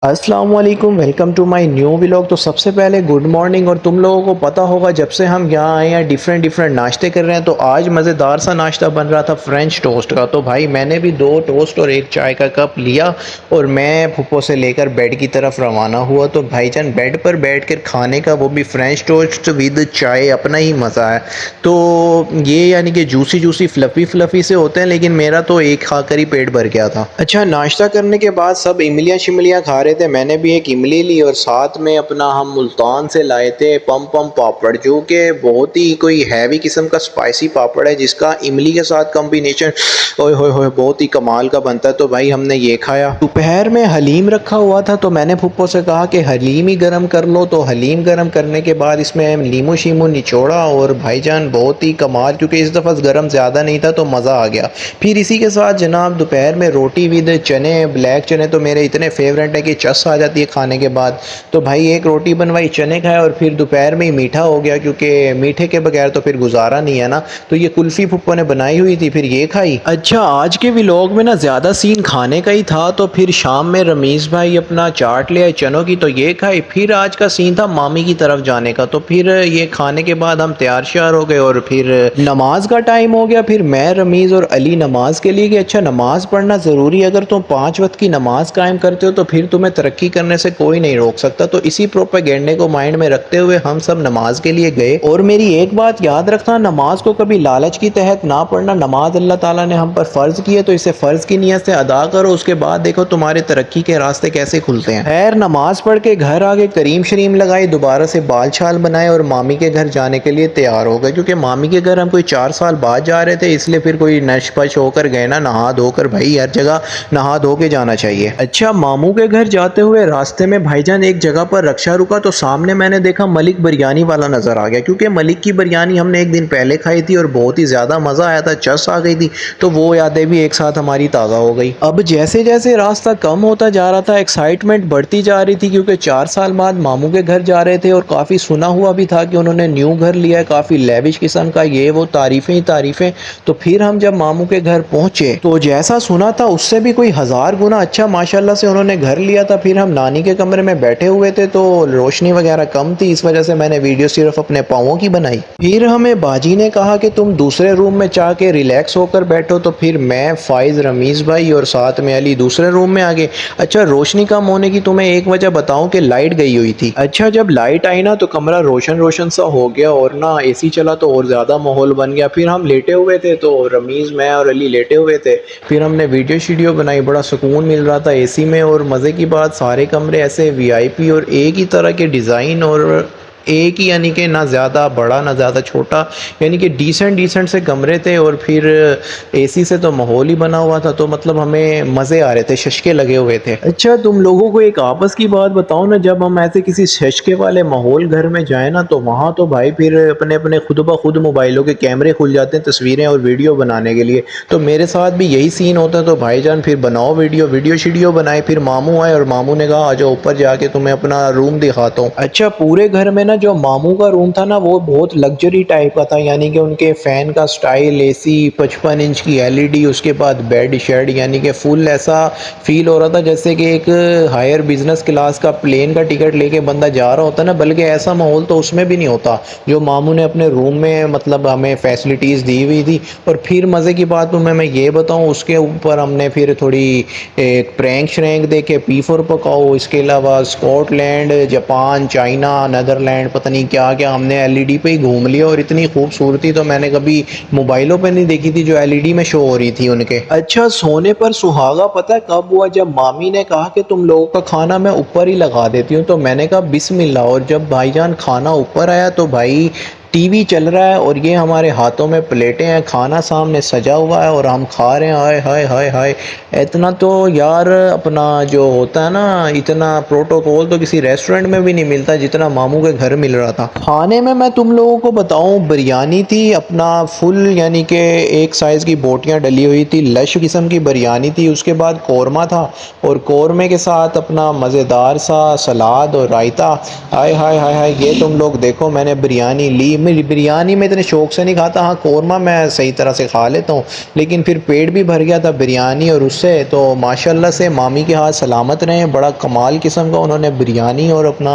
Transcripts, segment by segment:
अस्सलाम वालेकुम, welcome to my new vlog. तो सबसे पहले गुड मॉर्निंग। और तुम लोगों को पता होगा जब से हम यहाँ आए हैं डिफरेंट डिफरेंट नाश्ते कर रहे हैं। तो आज मज़ेदार सा नाश्ता बन रहा था फ्रेंच टोस्ट का। तो भाई मैंने भी 2 टोस्ट और एक चाय का कप लिया और मैं फुप्पो से लेकर बेड की तरफ रवाना हुआ। तो भाईजान बेड पर बैठ कर खाने का, वो भी फ्रेंच टोस्ट विद चाय, अपना ही मज़ा है। तो ये यानी कि जूसी जूसी फ्लफ़ी फ्लफ़ी से होते हैं, लेकिन मेरा तो एक खाकर ही पेट भर गया था। अच्छा, नाश्ता करने के बाद सब इमलियाँ शिमलियाँ खा रहे थे। मैंने भी एक इमली ली और साथ में अपना हम मुल्तान से लाए थे पम पम पापड़, जो कि बहुत ही कोई हैवी किस्म का स्पाइसी पापड़ है, जिसका इमली के साथ कॉम्बिनेशन ओए होए होए बहुत ही कमाल का बनता है। तो भाई हमने ये खाया। दोपहर में हलीम रखा हुआ था, तो मैंने फुप्पो से कहा कि हलीम ही गर्म कर लो। तो हलीम गर्म करने के बाद इसमें लीमू शीमू निचोड़ा और भाईजान बहुत ही कमाल, क्योंकि इस दफ़ा गर्म ज़्यादा नहीं था तो मज़ा आ गया। फिर इसी के साथ जनाब दोपहर में रोटी विद चने, ब्लैक चने तो मेरे इतने फेवरेट है कि चस आ जाती है खाने के बाद। तो भाई एक रोटी बनवाई, चने खाए और फिर दोपहर में ही मीठा हो गया, क्योंकि मीठे के बगैर तो फिर गुजारा नहीं है ना। तो ये कुल्फ़ी फुप्पो ने बनाई हुई थी, फिर ये खाई। अच्छा, आज के व्लॉग में ना ज़्यादा सीन खाने का ही था। तो फिर शाम में रमीज़ भाई अपना चाट ले आए चनों की, तो ये खाई। फिर आज का सीन था मामी की तरफ जाने का। तो फिर ये खाने के बाद हम तैयार श्यार हो गए और फिर नमाज का टाइम हो गया। फिर मैं, रमीज़ और अली नमाज के लिए गए। अच्छा, नमाज पढ़ना ज़रूरी है। अगर तुम 5 वक्त की नमाज कायम करते हो तो फिर तुम्हें तरक्की करने से कोई नहीं रोक सकता। तो इसी प्रोपेगेंडे को माइंड में रखते हुए हम सब नमाज के लिए गए। और मेरी एक बात याद रखना, नमाज को कभी लालच की तहत ना पढ़ना। नमाज अल्लाह ताला ने हम पर फ़र्ज़ की है, तो इसे फ़र्ज़ की नीयत से अदा करो। उसके बाद देखो तुम्हारे तरक्की के रास्ते कैसे खुलते हैं। खैर, नमाज पढ़ के घर आके करीम शरीम लगाई, दोबारा से बाल छाल बनाए और मामी के घर जाने के लिए तैयार हो गए, क्योंकि मामी के घर हम कोई 4 साल बाद जा रहे थे, इसलिए फिर कोई नश पश होकर गए ना, नहा धोकर। भाई हर जगह नहा धो के जाना चाहिए। अच्छा, मामू के घर जाते हुए रास्ते में भाईजान एक जगह पर रक्षा रुका, तो सामने मैंने देखा मलिक बिरयानी वाला नज़र आ गया, क्योंकि मलिक की बिरयानी हमने एक दिन पहले खाई थी और बहुत ही ज़्यादा मज़ा आया था, चस आ गई थी। तो वो यादें भी एक साथ हमारी ताज़ा हो गई। अब जैसे जैसे रास्ता कम होता जा रहा था, एक्साइटमेंट बढ़ती जा रही थी, क्योंकि 4 साल बाद मामू के घर जा रहे थे और काफ़ी सुना हुआ भी था कि उन्होंने न्यू घर लिया है, काफ़ी लेविश किस्म का, ये वो तारीफ़ें ही तारीफ़ें। तो फिर हम जब मामू के घर पहुँचे तो जैसा सुना था उससे भी कोई 1000 गुना अच्छा माशाल्लाह से उन्होंने घर लिया था। फिर हम नानी के कमरे में बैठे हुए थे, तो रोशनी वगैरह कम थी, इस वजह से मैंने वीडियो सिर्फ अपने पाँवों की बनाई। फिर हमें बाजी ने कहा कि तुम दूसरे रूम में जा के रिलैक्स होकर बैठो। तो फिर मैं, फ़ाइज़, रमीज़ भाई और साथ में अली दूसरे रूम में आ गए। अच्छा, रोशनी कम होने की तुम्हें एक वजह बताऊं कि लाइट गई हुई थी। अच्छा, जब लाइट आई ना तो कमरा रोशन रोशन सा हो गया और ना एसी चला तो और ज़्यादा माहौल बन गया। फिर हम लेटे हुए थे, तो रमीज़, मैं और अली लेटे हुए थे। फिर हमने वीडियो शीडियो बनाई, बड़ा सुकून मिल रहा था एसी में। और मज़े की बात, सारे कमरे ऐसे वीआईपी और एक ही तरह के डिज़ाइन और एक ही, यानी कि ना ज़्यादा बड़ा ना ज़्यादा छोटा, यानी कि डिसेंट डिसेंट से कमरे थे। और फिर एसी से तो माहौल ही बना हुआ था, तो मतलब हमें मज़े आ रहे थे, शशके लगे हुए थे। अच्छा, तुम लोगों को एक आपस की बात बताओ ना, जब हम ऐसे किसी शशके वाले माहौल घर में जाए ना, तो वहाँ तो भाई फिर अपने अपने खुद ब खुद मोबाइलों के कैमरे खुल जाते हैं तस्वीरें और वीडियो बनाने के लिए। तो मेरे साथ भी यही सीन होता है। तो भाईजान फिर बनाओ वीडियो शीडियो बनाए। फिर मामू आए और मामू ने कहा आ जाओ ऊपर जाके तुम्हें अपना रूम दिखाता हूँ। अच्छा, पूरे घर में ना जो मामू का रूम था ना, वो बहुत लग्जरी टाइप का था, यानी कि उनके फ़ैन का स्टाइल, एसी, 55 इंच की एलईडी, उसके बाद बेड शेड, यानी कि फुल ऐसा फील हो रहा था जैसे कि एक हायर बिजनेस क्लास का प्लेन का टिकट लेके बंदा जा रहा होता ना। बल्कि ऐसा माहौल तो उसमें भी नहीं होता जो मामू ने अपने रूम में मतलब हमें फैसिलिटीज़ दी हुई थी। और फिर मज़े की बात तुम्हें मैं ये बताऊँ, उसके ऊपर हमने फिर थोड़ी एक प्रैंक श्रैंक देखे, पी4 पकाओ, इसके अलावा स्कॉटलैंड, जापान, चाइना, नीदरलैंड, पता नहीं क्या क्या हमने एलईडी पे ही घूम लिया। और इतनी खूबसूरती तो मैंने कभी मोबाइलों पे नहीं देखी थी जो एलईडी में शो हो रही थी उनके। अच्छा, सोने पर सुहागा पता है कब हुआ? जब मामी ने कहा कि तुम लोगों का खाना मैं ऊपर ही लगा देती हूँ। तो मैंने कहा बिस्मिल्लाह। और जब भाईजान खाना ऊपर आया तो भाई टीवी चल रहा है और ये हमारे हाथों में प्लेटें हैं, खाना सामने सजा हुआ है और हम खा रहे हैं। हाय हाय हाय हाय, इतना तो यार अपना जो होता है ना, इतना प्रोटोकॉल तो किसी रेस्टोरेंट में भी नहीं मिलता जितना मामू के घर मिल रहा था। खाने में मैं तुम लोगों को बताऊं, बिरयानी थी अपना फुल, यानी कि एक साइज़ की बोटियां डली हुई थी, लश किस्म की बिरयानी थी। उसके बाद कौरमा था और कौरमे के साथ अपना मज़ेदार सा सलाद और रायता। हाय हाय हाय हाय, ये तुम लोग देखो, मैंने बिरयानी ली, मेरी बिरयानी में इतने शौक से नहीं खाता, हाँ कौरमा मैं सही तरह से खा लेता हूँ, लेकिन फिर पेट भी भर गया था बिरयानी और उससे। तो माशाल्लाह से मामी के हाथ सलामत रहे, बड़ा कमाल किस्म का उन्होंने बिरयानी और अपना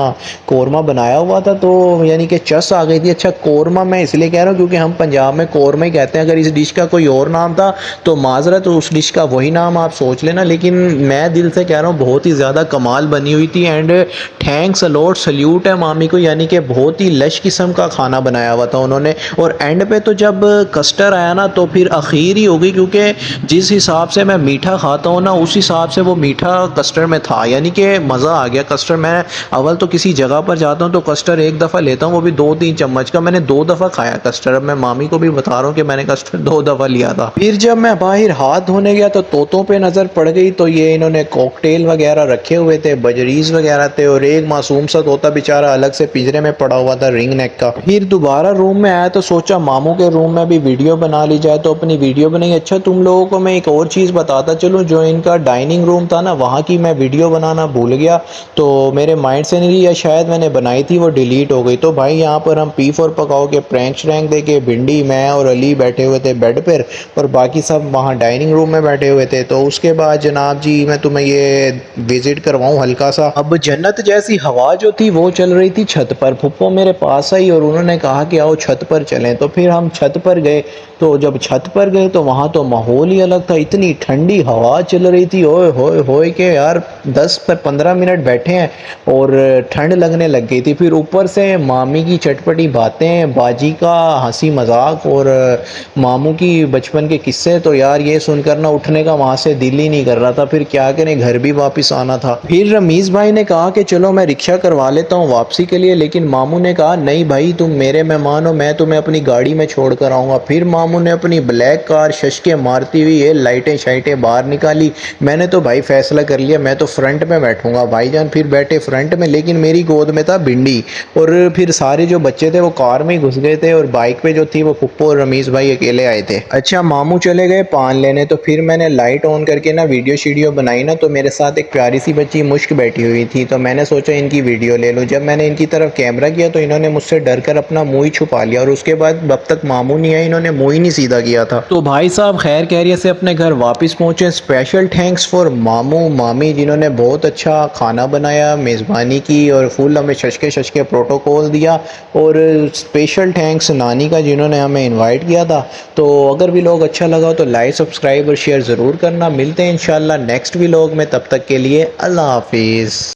कौरमा बनाया हुआ था, तो यानी कि चस आ गई थी। अच्छा कौरमा मैं इसलिए कह रहा हूँ क्योंकि हम पंजाब में कौरमा ही कहते हैं, अगर इस डिश का कोई और नाम था तो माजरत, तो उस डिश का वही नाम आप सोच लेना, लेकिन मैं दिल से कह रहा हूँ बहुत ही ज़्यादा कमाल बनी हुई थी। एंड थैंक्स अलॉट, सल्यूट है मामी को, यानी कि बहुत ही लश किस्म का खाना बनाया हुआ था उन्होंने। और एंड पे तो जब कस्टर्ड आया ना तो फिर अखीर ही हो गई, क्योंकि जिस हिसाब से मैं मीठा खाता हूँ ना उस हिसाब से वो मीठा कस्टर्ड में था, यानी कि मज़ा आ गया कस्टर्ड। मैं अव्वल तो किसी जगह पर जाता हूँ तो कस्टर्ड एक दफ़ा लेता हूँ, वो भी 2-3 चम्मच का, मैंने 2 दफ़ा खाया कस्टर्ड। अब मैं मामी को भी बता रहा हूँ कि मैंने कस्टर्ड 2 दफ़ा लिया था। फिर जब मैं बाहर हाथ धोने गया तो तोतों पे नज़र पड़ गई, तो ये इन्होंने कॉकटेल वगैरह रखे हुए थे, बजरीज वगैरह थे, और एक मासूम सा तोता बेचारा अलग से पिंजरे में पड़ा हुआ था रिंग नेक का। फिर दोबारा रूम में आया तो सोचा मामू के रूम में भी वीडियो बना ली जाए, तो अपनी वीडियो बनाई। अच्छा तुम लोगों को मैं एक और चीज़ बताता चलूँ, जो इनका डाइनिंग रूम था ना वहाँ की मैं वीडियो बनाना भूल गया, तो मेरे माइंड से नहीं, या शायद मैंने बनाई थी वो डिलीट हो गई। तो भाई यहाँ पर हम पी फॉर पकाओ के प्रैंक श्रैंक दे के भिंडी, मैं और अली बैठे हुए थे बेड पर, और बाकी सब वहाँ डाइनिंग रूम में बैठे हुए थे। तो उसके बाद जनाब जी मैं तुम्हें ये विजिट करवाऊँ हल्का सा। अब जन्नत जैसी हवा जो थी वो चल रही थी छत पर। फुप्पो मेरे पास आई और उन्होंने कहा कि आओ छत पर चलें, तो फिर हम छत पर गए। तो जब छत पर गए तो वहाँ तो माहौल ही अलग था, इतनी ठंडी हवा चल रही थी, ओए होए होए के यार 10-15 मिनट बैठे हैं और ठंड लगने लग गई थी। फिर ऊपर से मामी की चटपटी बातें, बाजी का हंसी मजाक और मामू की बचपन के किस्से, तो यार ये सुनकर ना उठने का वहाँ से दिल ही नहीं कर रहा था। फिर क्या करें, घर भी वापस आना था। फिर रमीज़ भाई ने कहा कि चलो मैं रिक्शा करवा लेता हूँ वापसी के लिए, लेकिन मामू ने कहा नहीं भाई तुम मेरे मेहमान हो, मैं तुम्हें अपनी गाड़ी में छोड़ कर आऊँगा। फिर मामू ने अपनी ब्लैक कार शशके मारती हुई ये लाइटें शाइटें बाहर निकाली। मैंने तो भाई फैसला कर लिया, मैं तो फ्रंट में बैठूंगा। भाईजान फिर बैठे फ्रंट में, लेकिन मेरी गोद में था भिंडी, और फिर सारे जो बच्चे थे वो कार में ही घुस गए थे, और बाइक पे जो थी वो पुप्पो और रमीज़ भाई अकेले आए थे। अच्छा मामू चले गए पान लेने, तो फिर मैंने लाइट ऑन करके ना वीडियो शीडियो बनाई ना, तो मेरे साथ एक प्यारी सी बच्ची मुश्क बैठी हुई थी, तो मैंने सोचा इनकी वीडियो ले लूँ। जब मैंने इनकी तरफ कैमरा किया तो इन्होंने मुझसे डर कर अपना मुँह ही छुपा लिया, और उसके बाद जब तक मामू नहीं आए इन्होंने मुँह ही नहीं सीधा किया था। तो भाई साहब खैर खैरियत से अपने घर वापस पहुँचे। स्पेशल थैंक्स फॉर मामू मामी जिन्होंने बहुत अच्छा खाना बनाया, मेज़बानी की और फुल हमें शशके शशके प्रोटोकॉल दिया, और स्पेशल थैंक्स नानी का जिन्होंने हमें इनवाइट किया था। तो अगर व्लॉग अच्छा लगा हो तो लाइक सब्सक्राइब और शेयर ज़रूर करना। मिलते हैं इंशाल्लाह नेक्स्ट व्लॉग में, तब तक के लिए अल्लाह हाफिज़।